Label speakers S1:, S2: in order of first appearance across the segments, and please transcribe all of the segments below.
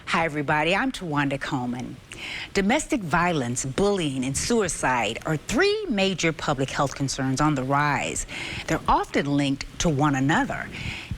S1: Hi, everybody. I'm Tawanda Coleman. Domestic violence, bullying, and suicide are three major public health concerns on the rise. They're often linked to one another.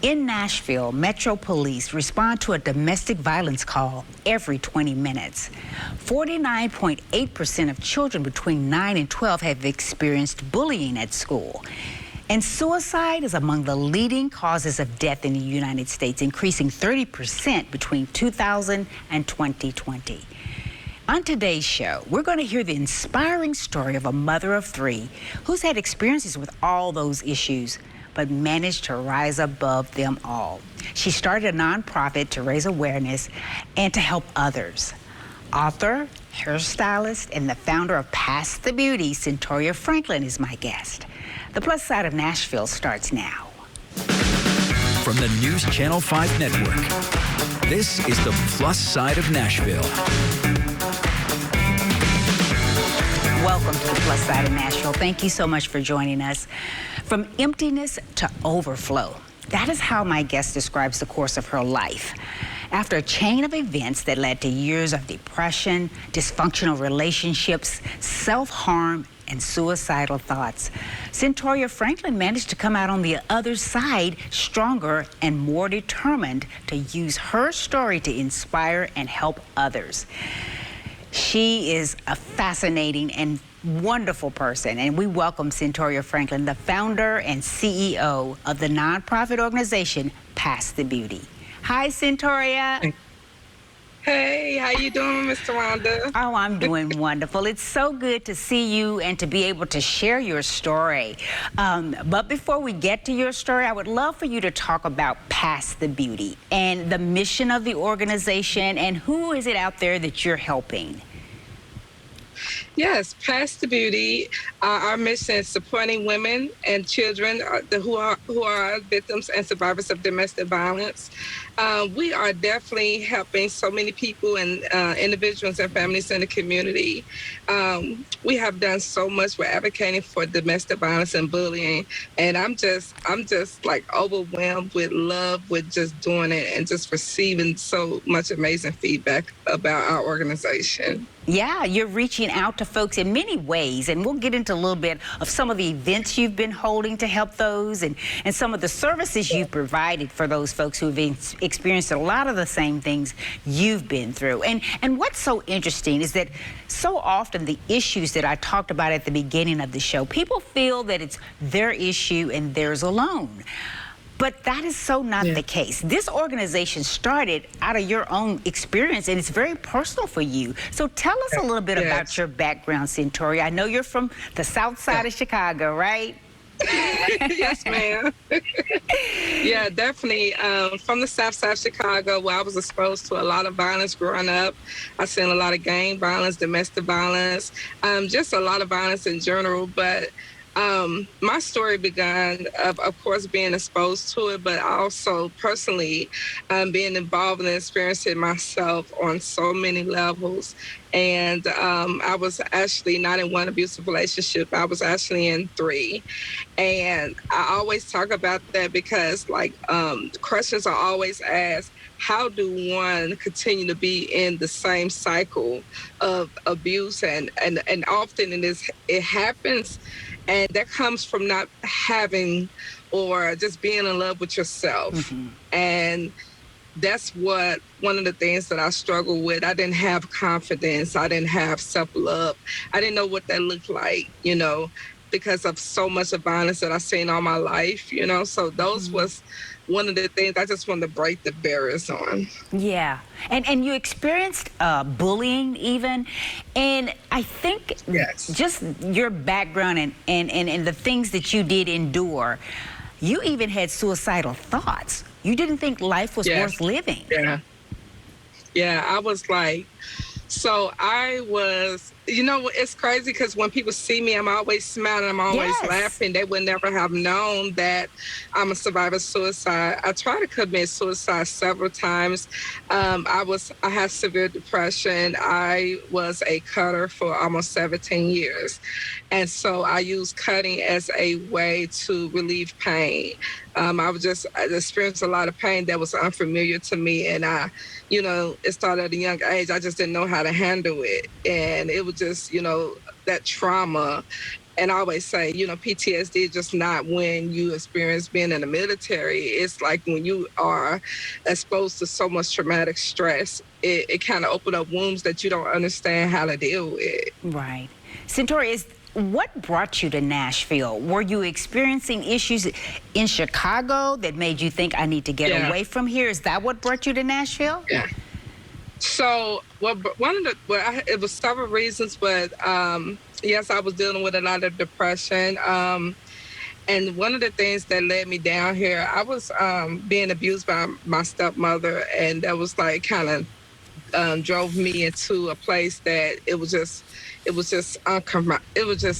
S1: In Nashville, Metro Police respond to a domestic violence call every 20 minutes. 49.8% of children between 9 and 12 have experienced bullying at school. And suicide is among the leading causes of death in the United States, increasing 30% between 2000 and 2020. On today's show, we're going to hear the inspiring story of a mother of three who's had experiences with all those issues, but managed to rise above them all. She started a nonprofit to raise awareness and to help others. Author, hairstylist, and the founder of Past the Beauty, Centoria Franklin, is my guest. The Plus Side of Nashville starts now.
S2: From the News Channel 5 Network, this is the Plus Side of Nashville.
S1: Welcome to the Plus Side of Nashville. Thank you so much for joining us. From emptiness to overflow. That is how my guest describes the course of her life. After a chain of events that led to years of depression, dysfunctional relationships, self-harm, and suicidal thoughts, Centoria Franklin managed to come out on the other side stronger and more determined to use her story to inspire and help others. She is a fascinating and wonderful person, and we welcome Centoria Franklin, the founder and CEO of the nonprofit organization Past the Beauty. Hi, Centoria.
S3: Hey, how you doing, Miss Tawanda?
S1: Oh, I'm doing wonderful. It's so good to see you and to be able to share your story. But before we get to your story, I would love for you to talk about Past the Beauty and the mission of the organization and who is it out there that you're helping?
S3: Yes, Past the Beauty. Our mission is supporting women and children who are victims and survivors of domestic violence. We are definitely helping so many people and individuals and families in the community. We have done so much. We're advocating for domestic violence and bullying, and I'm just like overwhelmed with love with just doing it and just receiving so much amazing feedback about our organization.
S1: Yeah, you're reaching out to folks in many ways, and we'll get into a little bit of some of the events you've been holding to help those and some of the services you've provided for those folks who've experienced a lot of the same things you've been through. And what's so interesting is that so often the issues that I talked about at the beginning of the show, people feel that it's their issue and theirs alone. But that is so not the case. This organization started out of your own experience, and it's very personal for you. So tell us a little bit about your background, Centoria. I know you're from the south side of Chicago, right?
S3: Yes, ma'am. Yeah, definitely. From the south side of Chicago, where I was exposed to a lot of violence growing up. I've seen a lot of gang violence, domestic violence, just a lot of violence in general. But my story began, of course, being exposed to it, but also personally being involved and experiencing myself on so many levels. And I was actually not in one abusive relationship. I was actually in three. And I always talk about that because, like, questions are always asked, how do one continue to be in the same cycle of abuse? And often it happens. And that comes from not having or just being in love with yourself. Mm-hmm. And that's one of the things that I struggled with. I didn't have confidence. I didn't have self-love. I didn't know what that looked like, because of so much of violence that I've seen all my life, So those was one of the things I just wanted to break the barriers on.
S1: Yeah. And you experienced bullying even. And I think just your background and the things that you did endure, you even had suicidal thoughts. You didn't think life was worth living.
S3: Yeah. Yeah, I was like, so I was You know, it's crazy because when people see me, I'm always smiling, I'm always
S1: Yes.
S3: laughing. They would never have known that I'm a survivor of suicide. I tried to commit suicide several times. I had severe depression. I was a cutter for almost 17 years. And so I used cutting as a way to relieve pain. I experienced a lot of pain that was unfamiliar to me. And it started at a young age. I just didn't know how to handle it. And it was just, that trauma. And I always say, PTSD is just not when you experience being in the military. It's like when you are exposed to so much traumatic stress, it kind of opened up wounds that you don't understand how to deal with.
S1: Right. Centoria, what brought you to Nashville? Were you experiencing issues in Chicago that made you think I need to get away from here? Is that what brought you to Nashville?
S3: Yeah. So, it was several reasons, but yes, I was dealing with a lot of depression. And one of the things that led me down here, I was being abused by my stepmother, and that was like kind of drove me into a place that it was just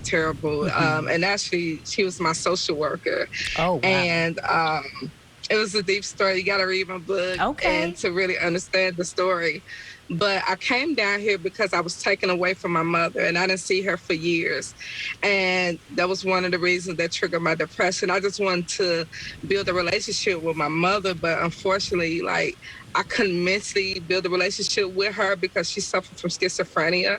S3: terrible. And actually, she was my social worker.
S1: Oh, wow.
S3: And it was a deep story. You got to read my book and to really understand the story. But I came down here because I was taken away from my mother, and I didn't see her for years. And that was one of the reasons that triggered my depression. I just wanted to build a relationship with my mother, but unfortunately, I couldn't mentally build a relationship with her because she suffered from schizophrenia.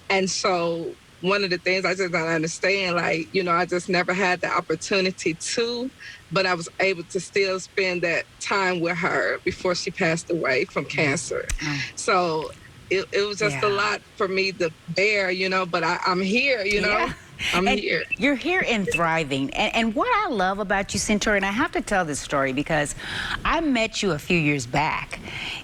S3: And so one of the things I just don't understand, I just never had the opportunity to, but I was able to still spend that time with her before she passed away from cancer. So it was just a lot for me to bear, but I'm here, I'm here.
S1: You're here and thriving. And what I love about you, Centoria, and I have to tell this story because I met you a few years back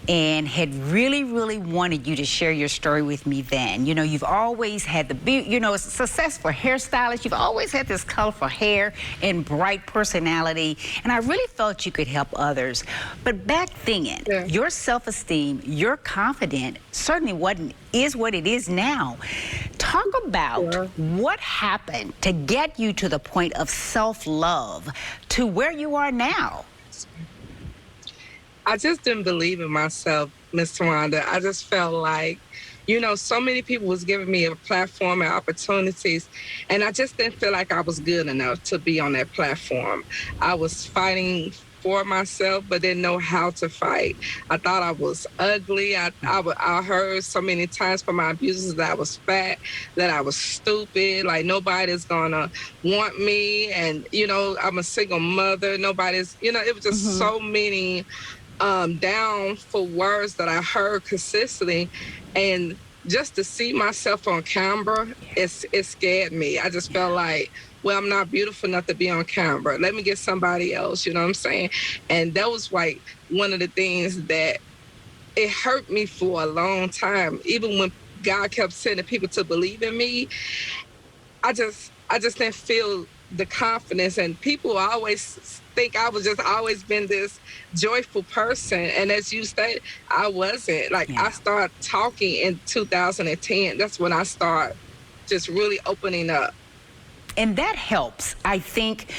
S1: and had really, really wanted you to share your story with me then. You've always had a successful hairstylist. You've always had this colorful hair and bright personality. And I really felt you could help others. But back then, your self-esteem, your confidence certainly is what it is now. Talk about what happened to get you to the point of self-love to where you are now.
S3: I just didn't believe in myself, Miss Tawanda. I just felt like, so many people was giving me a platform and opportunities, and I just didn't feel like I was good enough to be on that platform. I was fighting for myself, but didn't know how to fight. I thought I was ugly. I heard so many times from my abusers that I was fat, that I was stupid, like nobody's gonna want me, and I'm a single mother. Nobody's, it was just so many downful words that I heard consistently, and just to see myself on camera, it scared me. I just felt like, well, I'm not beautiful enough to be on camera. Let me get somebody else, you know what I'm saying? And that was like one of the things that it hurt me for a long time. Even when God kept sending people to believe in me, I just didn't feel the confidence. And people always think I was just always been this joyful person. And as you said, I wasn't. I started talking in 2010. That's when I started just really opening up.
S1: And that helps, I think,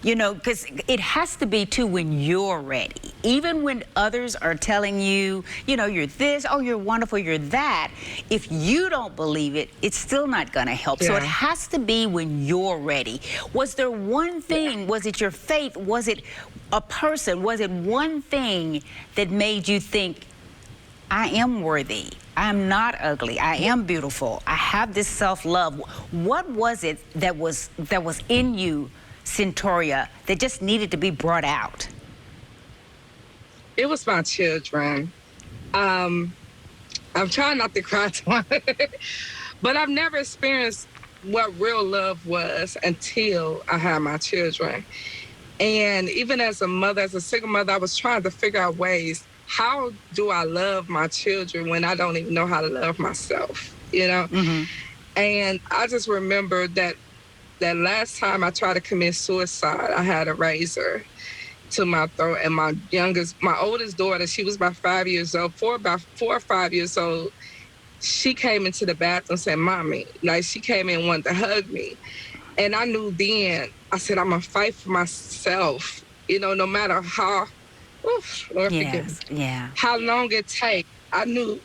S1: because it has to be too when you're ready. Even when others are telling you, you're this, oh, you're wonderful, you're that. If you don't believe it, it's still not going to help. So it has to be when you're ready. Was there one thing, was it your faith, was it a person, was it one thing that made you think, I am worthy, I am not ugly, I am beautiful, I have this self-love? What was it that was in you, Centoria, that just needed to be brought out?
S3: It was my children. I'm trying not to cry, but I've never experienced what real love was until I had my children. And even as a mother, as a single mother, I was trying to figure out ways, how do I love my children when I don't even know how to love myself, And I just remember that last time I tried to commit suicide, I had a razor to my throat, and my oldest daughter, she was about 5 years old, about 4 or 5 years old, she came into the bathroom saying, "Mommy," like she came in and wanted to hug me. And I knew then, I said, I'm gonna fight for myself, you know, no matter how, Lord forgive me, how long it takes. I knew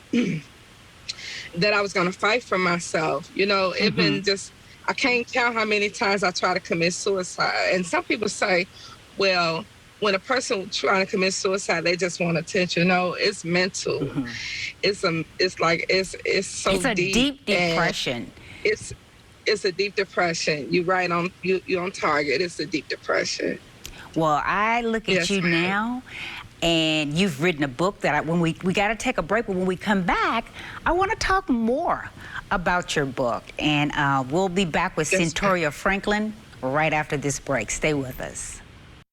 S3: that I was gonna fight for myself. You know, it been just, I can't count how many times I try to commit suicide. And some people say, well, when a person trying to commit suicide, they just want attention. No, it's mental. It's so
S1: it's a deep depression.
S3: It's a deep depression. You're right on. You're on target. It's a deep depression.
S1: Well, I look at you now, and you've written a book that when we got to take a break, but when we come back, I want to talk more about your book, and we'll be back with Centoria Franklin right after this break. Stay with us.